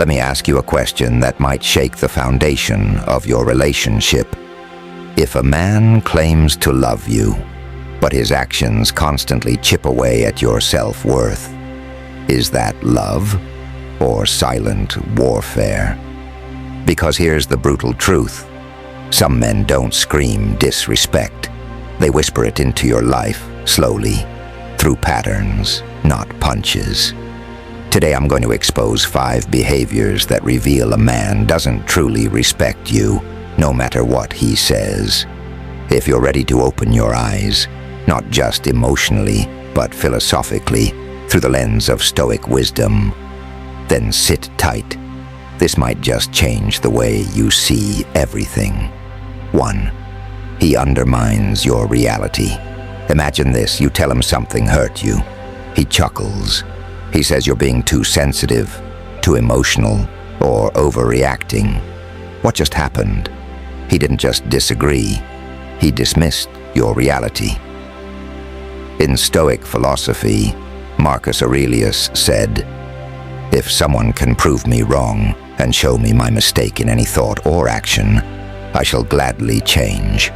Let me ask you a question that might shake the foundation of your relationship. If a man claims to love you, but his actions constantly chip away at your self-worth, is that love or silent warfare? Because here's the brutal truth. Some men don't scream disrespect. They whisper it into your life, slowly, through patterns, not punches. Today I'm going to expose 5 behaviors that reveal a man doesn't truly respect you, no matter what he says. If you're ready to open your eyes, not just emotionally, but philosophically, through the lens of Stoic wisdom, then sit tight. This might just change the way you see everything. 1. He undermines your reality. Imagine this, you tell him something hurt you. He chuckles. He says you're being too sensitive, too emotional, or overreacting. What just happened? He didn't just disagree. He dismissed your reality. In Stoic philosophy, Marcus Aurelius said, "If someone can prove me wrong and show me my mistake in any thought or action, I shall gladly change.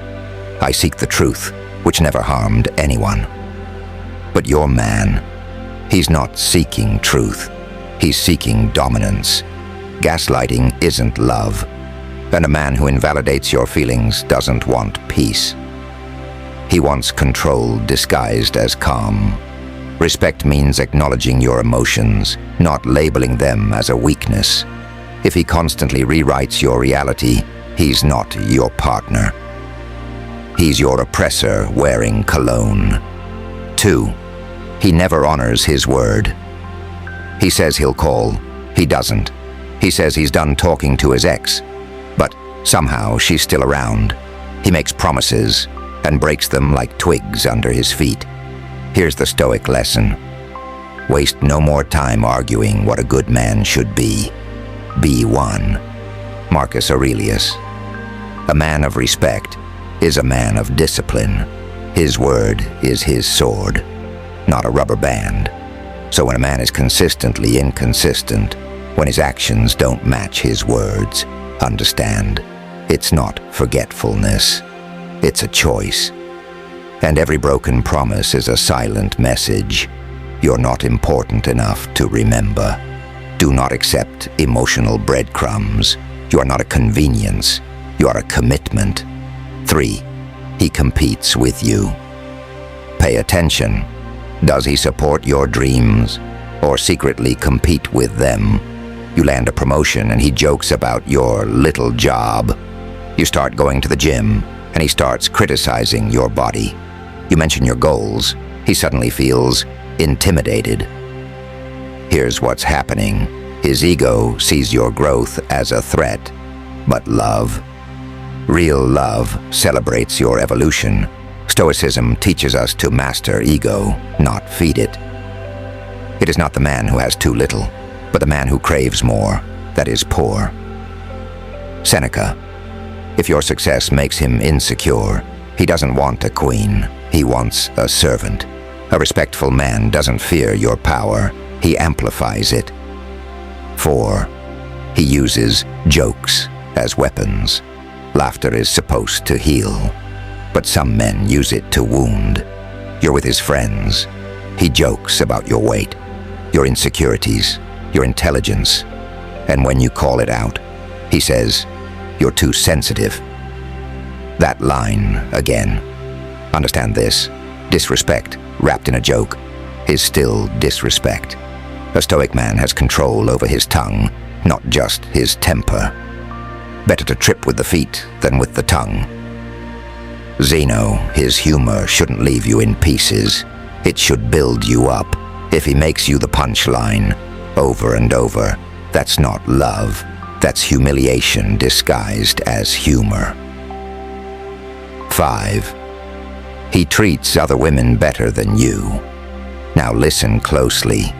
I seek the truth, which never harmed anyone." But your man, he's not seeking truth. He's seeking dominance. Gaslighting isn't love. And a man who invalidates your feelings doesn't want peace. He wants control disguised as calm. Respect means acknowledging your emotions, not labeling them as a weakness. If he constantly rewrites your reality, he's not your partner. He's your oppressor wearing cologne. 2. He never honors his word. He says he'll call. He doesn't. He says he's done talking to his ex, but somehow she's still around. He makes promises and breaks them like twigs under his feet. Here's the Stoic lesson. Waste no more time arguing what a good man should be. Be one. Marcus Aurelius. A man of respect is a man of discipline. His word is his sword, not a rubber band. So when a man is consistently inconsistent, when his actions don't match his words, understand, it's not forgetfulness. It's a choice. And every broken promise is a silent message. You're not important enough to remember. Do not accept emotional breadcrumbs. You are not a convenience. You are a commitment. 3. He competes with you. Pay attention. Does he support your dreams or secretly compete with them? You land a promotion and he jokes about your little job. You start going to the gym and he starts criticizing your body. You mention your goals, he suddenly feels intimidated. Here's what's happening. His ego sees your growth as a threat, but love, real love, celebrates your evolution. Stoicism teaches us to master ego, not feed it. It is not the man who has too little, but the man who craves more, that is poor. Seneca. If your success makes him insecure, he doesn't want a queen, he wants a servant. A respectful man doesn't fear your power, he amplifies it. 4. He uses jokes as weapons. Laughter is supposed to heal, but some men use it to wound. You're with his friends. He jokes about your weight, your insecurities, your intelligence, and when you call it out, he says, "You're too sensitive." That line, again. Understand this. Disrespect, wrapped in a joke, is still disrespect. A Stoic man has control over his tongue, not just his temper. Better to trip with the feet than with the tongue. Zeno, his humor shouldn't leave you in pieces. It should build you up. If he makes you the punchline over and over, that's not love. That's humiliation disguised as humor. 5. He treats other women better than you. Now listen closely.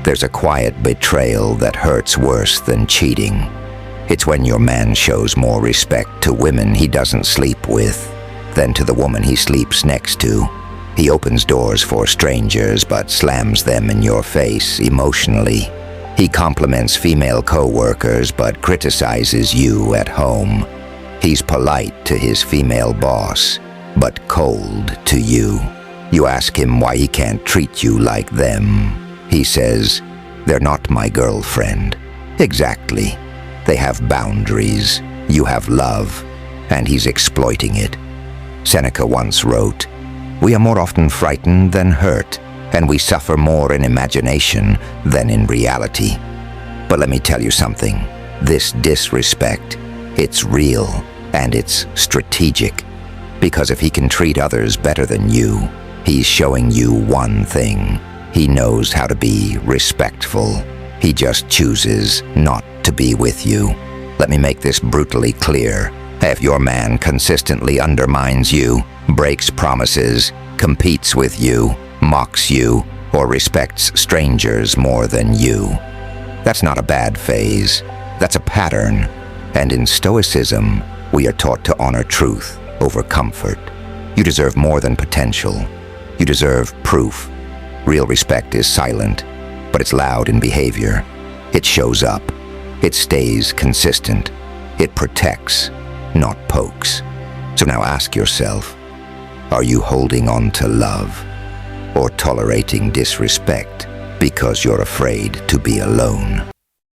There's a quiet betrayal that hurts worse than cheating. It's when your man shows more respect to women he doesn't sleep with than to the woman he sleeps next to. He opens doors for strangers but slams them in your face emotionally. He compliments female co-workers but criticizes you at home. He's polite to his female boss, but cold to you. You ask him why he can't treat you like them. He says, "They're not my girlfriend." Exactly. They have boundaries. You have love, and he's exploiting it. Seneca once wrote, "We are more often frightened than hurt, and we suffer more in imagination than in reality." But let me tell you something. This disrespect, it's real and it's strategic. Because if he can treat others better than you, he's showing you one thing. He knows how to be respectful. He just chooses not to be with you. Let me make this brutally clear. If your man consistently undermines you, breaks promises, competes with you, mocks you, or respects strangers more than you, that's not a bad phase. That's a pattern. And in Stoicism, we are taught to honor truth over comfort. You deserve more than potential. You deserve proof. Real respect is silent, but it's loud in behavior. It shows up. It stays consistent. It protects, not pokes. So now ask yourself, are you holding on to love or tolerating disrespect because you're afraid to be alone?